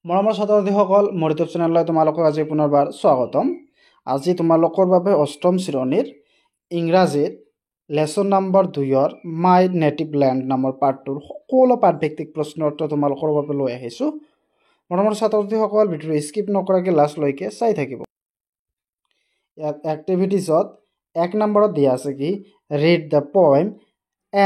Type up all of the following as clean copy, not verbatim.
মৰমৰ ছাত্ৰ-ছাত্ৰীসকল মোৰ ইউটিউব চেনেললৈ তোমালোকক আজি পুনৰবাৰ স্বাগতম। আজি তোমালোকৰ বাবে অষ্টম শ্ৰেণীৰ ইংৰাজীত লেসন নম্বৰ 2ৰ মাই নেটিভ ল্যান্ড নামৰ পাঠটোৰ সকলো পাঠভিত্তিক প্ৰশ্নৰ উত্তৰ তোমালোকৰ বাবে লৈ আহিছোঁ। মৰমৰ ছাত্ৰ-ছাত্ৰীসকল ভিডিঅ' স্কিপ নকৰাকৈ লাষ্টলৈকে চাই থাকিব। ইয়াত এক্টিভিটিজত 1 নম্বৰত দিয়া আছে কি read the poem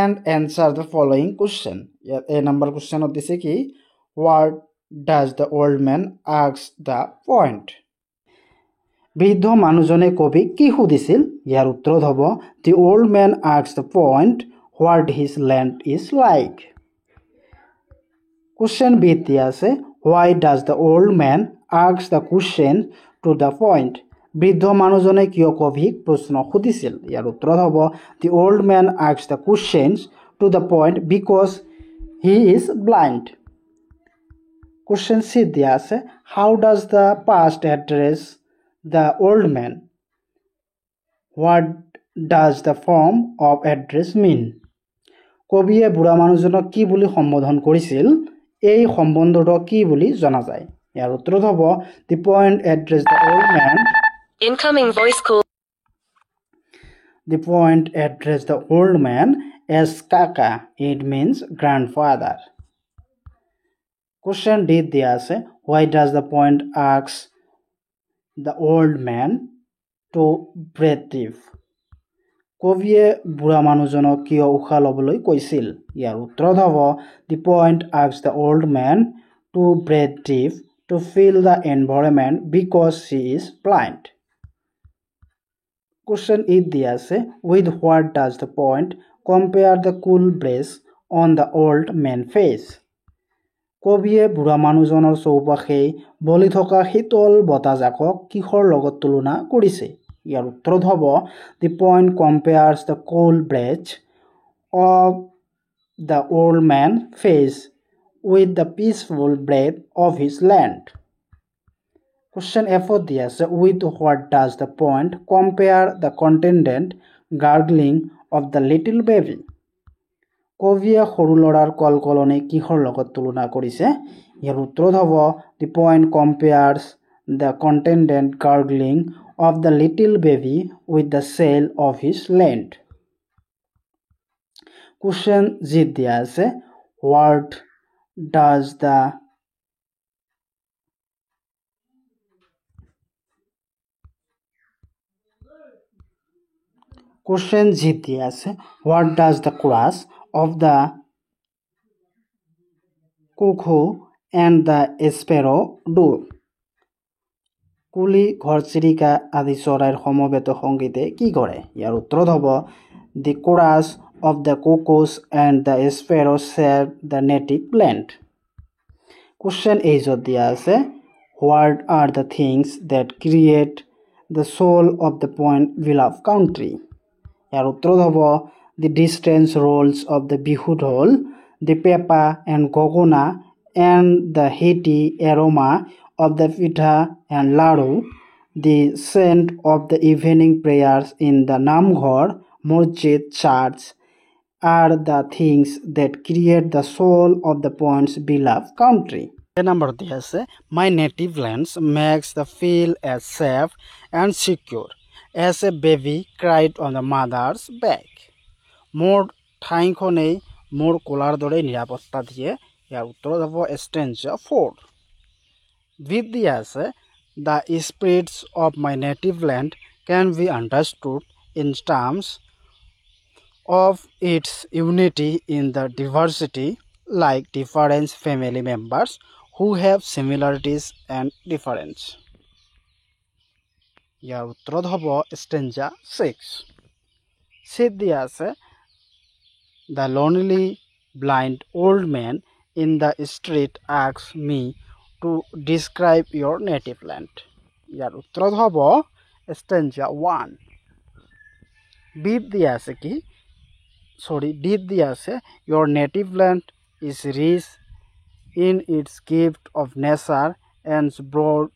and answer the following question. ইয়াত এ নম্বৰ কোৱেশ্চনত দিছে কি what does the old man ask the point? বৃদ্ধ মানুহজনে কবিক কি সুধিছিল? ইয়াৰ উত্তৰত হ'ব the old man asked the point what his land is like. Question B দিয়া আছে why does the old man ask the question to the point? বৃদ্ধ মানুহজনে কিয় কবিক প্ৰশ্ন সুধিছিল? ইয়াৰ উত্তৰত হ'ব the old man asked the questions to the point because he is blind. Question C দিয়া আছে how does the past address the old man? What does the form of address mean? কবিয়ে বুঢ়া মানুহজনক কি বুলি সম্বোধন কৰিছিল? এই সম্বন্ধটো কি বুলি জনা যায়? ইয়াৰ উত্তৰত হ'ব the point address the old man. Incoming voice call. The point address the old man as kaka. It means grandfather. Question D দিয়া আছে why does the point ask the old man to breathe? কবিয়ে বুঢ়া মানুহজনক কিয় উশাহ ল'বলৈ কৈছিল? ইয়াৰ উত্তৰত হ'ব the point asks the old man to breathe deep to feel the environment because he is blind. Question E দিয়া আছে with what does the point compare the cool breeze on the old man's face? কবিয়ে বুঢ়া মানুহজনৰ চৌপাশে বলি থকা শীতল বতাহজাকক কিহৰ লগত তুলনা কৰিছে? ইয়াৰ উত্তৰত হ'ব the point compares the cool breeze of the old man's face with the peaceful breath of his land. Question F দিয়া আছে with what does the point compare the contended gargling of the little baby? কবিয়ে সৰু ল'ৰাৰ কলকলনি কিহৰ লগত তুলনা কৰিছে? ইয়াৰ উত্তৰত হ'ব the point compares the contended gargling of the little baby with the sail of his land. Question G দিয়া আছে what does the Question G দিয়া আছে what does the chorus of the cuckoo and the sparrow do? কুলি ঘৰচিৰিকা আদি চৰাইৰ সমবেত সংগীতে কি কৰে? ইয়াৰ উত্তৰত হ'ব the chorus of the cuckoos and the sparrows serve the native land. Question H দিয়া আছে what are the things that create the soul of the point beloved country? ইয়াৰ উত্তৰত হ'ব the distant rolls of the bihu dhol, the pepa and gogona and the heady aroma of the pitha and laru, the scent of the evening prayers in the namghar, masjid, church are the things that create the soul of the point's beloved country. Number দিয়া আছে my native lands makes the feel as safe and secure as a baby cried on the mother's back. মোৰ ঠাইখনেই মোৰ কোলাৰ দৰে নিৰাপত্তা দিয়ে। ইয়াৰ উত্তৰত হ'ব stanza 4. With দিয়া আছে the spirits of my native land can be understood in terms of its unity in the diversity, like different family members who have similarities and difference. ইয়াৰ উত্তৰত হ'ব stanza 6. চিট দিয়া আছে the lonely blind old man in the street asks me to describe your native land. ইয়াৰ উত্তৰত হ'ব stanza 1. D দিয়া আছে your native land is rich in its gift of nature and brought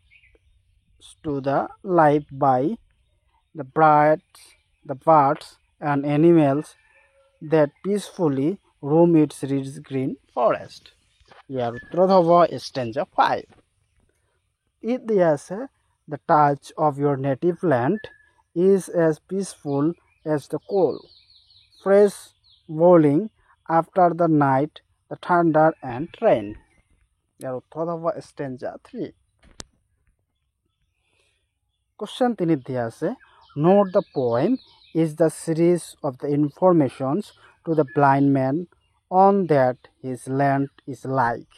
to the life by the birds and animals that peacefully roam its rich green forest. ইয়াৰ উত্তৰত হ'ব stanza 5. It দিয়া আছে the touch of your native land is as peaceful as the cold, fresh rolling after the night, the thunder and rain. ইয়াৰ উত্তৰ হ'ব stanza 3. Question 3 দিয়া আছে note the poem is the series of the informations to the blind man on that his land is like.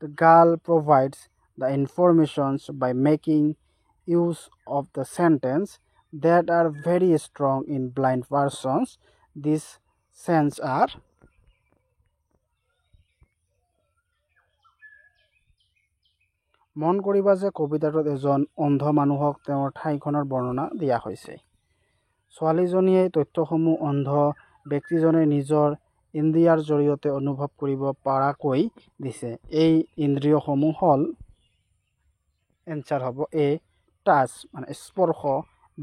The girl provides the informations by making use of the sentence that are very strong in blind persons. These sentences are মন কৰিবা যে কবিতাটোত এজন অন্ধ মানুহক তেওঁৰ ঠাইখনৰ বৰ্ণনা দিয়া হৈছে। ছোৱালীজনীয়ে তথ্যসমূহ অন্ধ ব্যক্তিজনে নিজৰ ইন্দ্ৰিয়ৰ জৰিয়তে অনুভৱ কৰিব পৰাকৈ দিছে। এই ইন্দ্ৰিয়সমূহ হ'ল এনসাৰ হ'ব এ টাচ মানে স্পৰ্শ,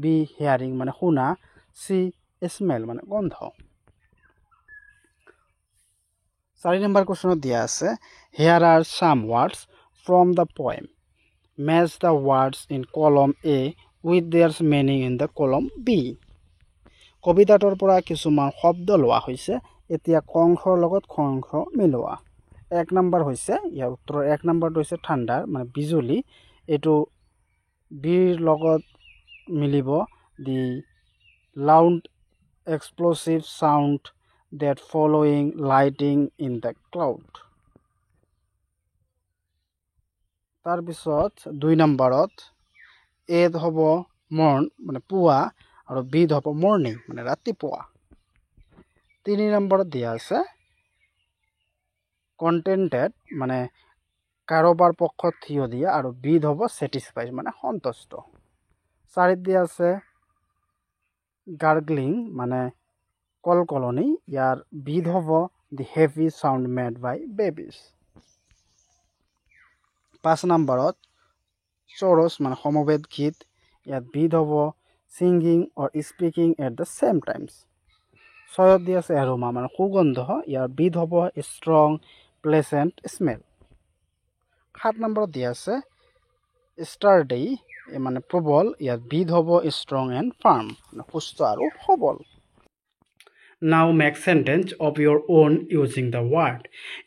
বি হিয়াৰিং মানে শুনা, সি স্মেল মানে গন্ধ। 4 নম্বৰ কোৱেশ্যনত দিয়া আছে here are some words from the poem. Match the words in column A with their meaning in the column B. কবিতাটোৰ পৰা কিছুমান শব্দ লোৱা হৈছে, এতিয়া কংশৰ লগত কংশ মিলোৱা। 1 নম্বৰ হৈছে ইয়াৰ উত্তৰ 1 নম্বৰটো হৈছে ঠাণ্ডাৰ মানে বিজুলী, এটো বিৰ লগত মিলিব the loud explosive sound that following lightning in the cloud. তাৰ পিছত 2 নম্বৰত এত হ'ব মৰ্ন মানে পুৱা আৰু বিদ হ'ব মৰ্নিং মানে ৰাতিপুৱা। 3 নম্বৰত দিয়া আছে কন্টেন্টেড মানে কাৰোবাৰ পক্ষত থিয় দিয়া আৰু বিদ হ'ব স্যাটিসফাইড মানে সন্তুষ্ট। 4 দিয়া আছে গাৰ্গলিং মানে কলকলনি, ইয়াৰ বিদ হ'ব the heavy sound made by babies. 5 নম্বৰত চৰস মানে সমবেত গীত, ইয়াত বিদ হ'ব singing or speaking at the same times. 6 দিয়া আছে এৰোমা মানে সুগন্ধ, ইয়াৰ বিদ হ'ব strong pleasant smell. 7 নম্বৰত দিয়া আছে sturdy মানে প্ৰবল, ইয়াত বিদ হ'ব strong and firm মানে সুস্থ আৰু সবল। Now make sentence of your own using the word.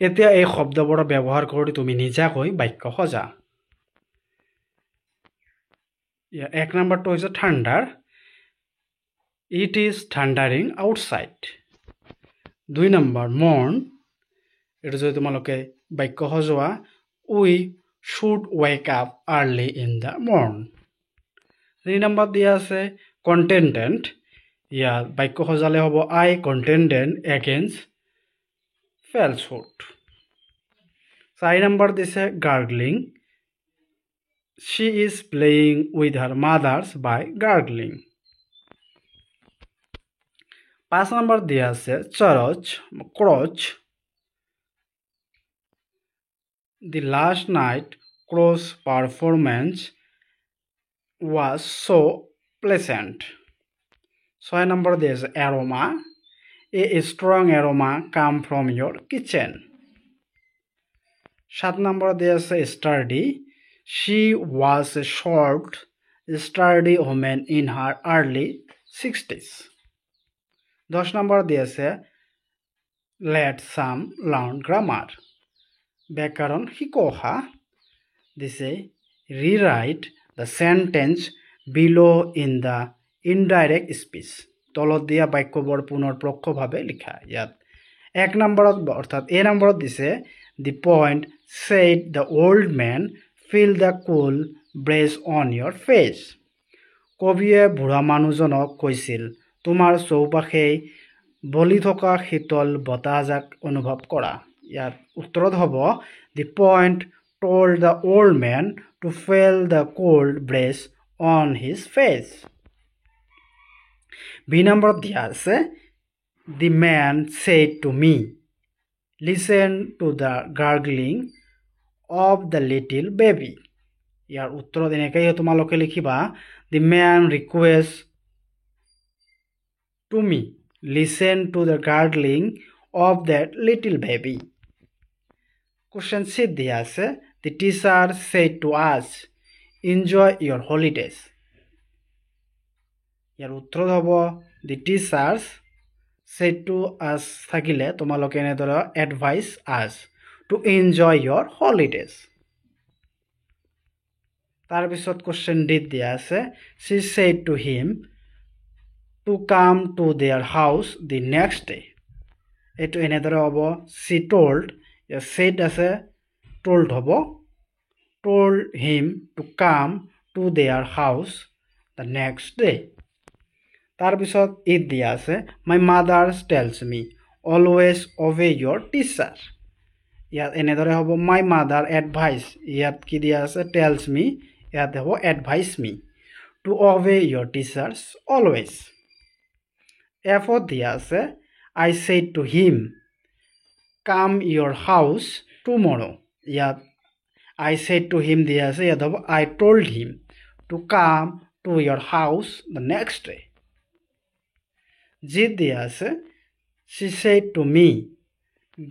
এতিয়া এই শব্দবোৰ ব্যৱহাৰ কৰি তুমি নিজাকৈ বাক্য সজা। 1 নম্বৰটো হৈছে thunder. It is thundering outside. 2 number morn. এটা যদি তোমালোকে বাক্য সজোৱা we should wake up early in the morn. 3 number দিয়া আছে contendent. ইয়াৰ বাক্য সজালে হ'ব I contended against falsehood. 4 number দিছে gargling. She is playing with her mothers by gargling. 5 number দিয়া আছে church crouch. The last night cross performance was so pleasant. 6 number দিয়া আছে aroma. A strong aroma come from your kitchen. 7 number দিয়া আছে sturdy. She was a short, sturdy woman in her early 60s. 10 number দিয়া আছে let some learn grammar. ব্যাকৰণ শিকোৱা দিছে rewrite the sentence below in the indirect speech. তলত দিয়া বাক্যবোৰ পুনৰ পৰোক্ষভাৱে লিখা। ইয়াত 1 নম্বৰত অৰ্থাৎ এ নম্বৰত দিছে the point said the old man feel the cool breeze on your face. কবিয়ে বুঢ়া মানুহজনক কৈছিল তোমাৰ চৌপাশে বলি থকা শীতল বতাহজাক অনুভৱ কৰা। ইয়াৰ উত্তৰত হ'ব the point told the old man to feel the cold breeze on his face. B নম্বৰত দিয়া আছে the man said to me listen to the gargling of the little baby. ইয়াৰ উত্তৰত এনেকৈ তোমালোকে লিখিবা the man requests to me listen to the gargling of that little baby. Question C দিয়া আছে the teacher said to us enjoy your holidays. ইয়াৰ উত্তৰ হ'ব the teachers said to us থাকিলে তোমালোকে এনেদৰে advise us to enjoy your holidays. তাৰ পিছত question D দিয়া আছে she said to him to come to their house the next day. এইটো এনেদৰে হ'ব she told said আছে told হ'ব told him to come to their house the next day. তাৰ পিছত it দিয়া আছে my mother tells me always obey your teacher. ইয়াত এনেদৰে হ'ব my mother advice ইয়াত কি দিয়া আছে tells me ইয়াত হ'ব advise me to obey your teachers always. F দিয়া আছে I said to him come your house tomorrow. ইয়াত I said to him দিয়া আছে ইয়াত হ'ব I told him to come to your house the next day. G দিয়া আছে she said to me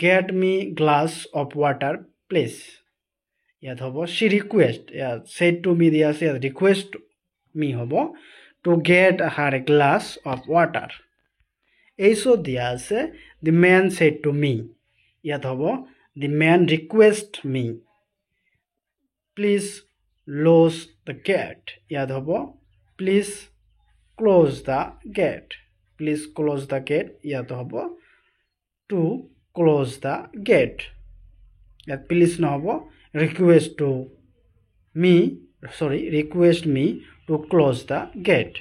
get me glass of water please. ইয়াত হ'ব she request ইয়াত said to me দিয়া আছে ইয়াত request me হ'ব to get her a glass of water. H দিয়া আছে the man said to me ইয়াত হ'ব the man request me please close the gate. ইয়াত হ'ব please close the gate. Please close the gate. ইয়াত হ'ব to close the gate. ইয়াত please নহ'ব request me to close the gate.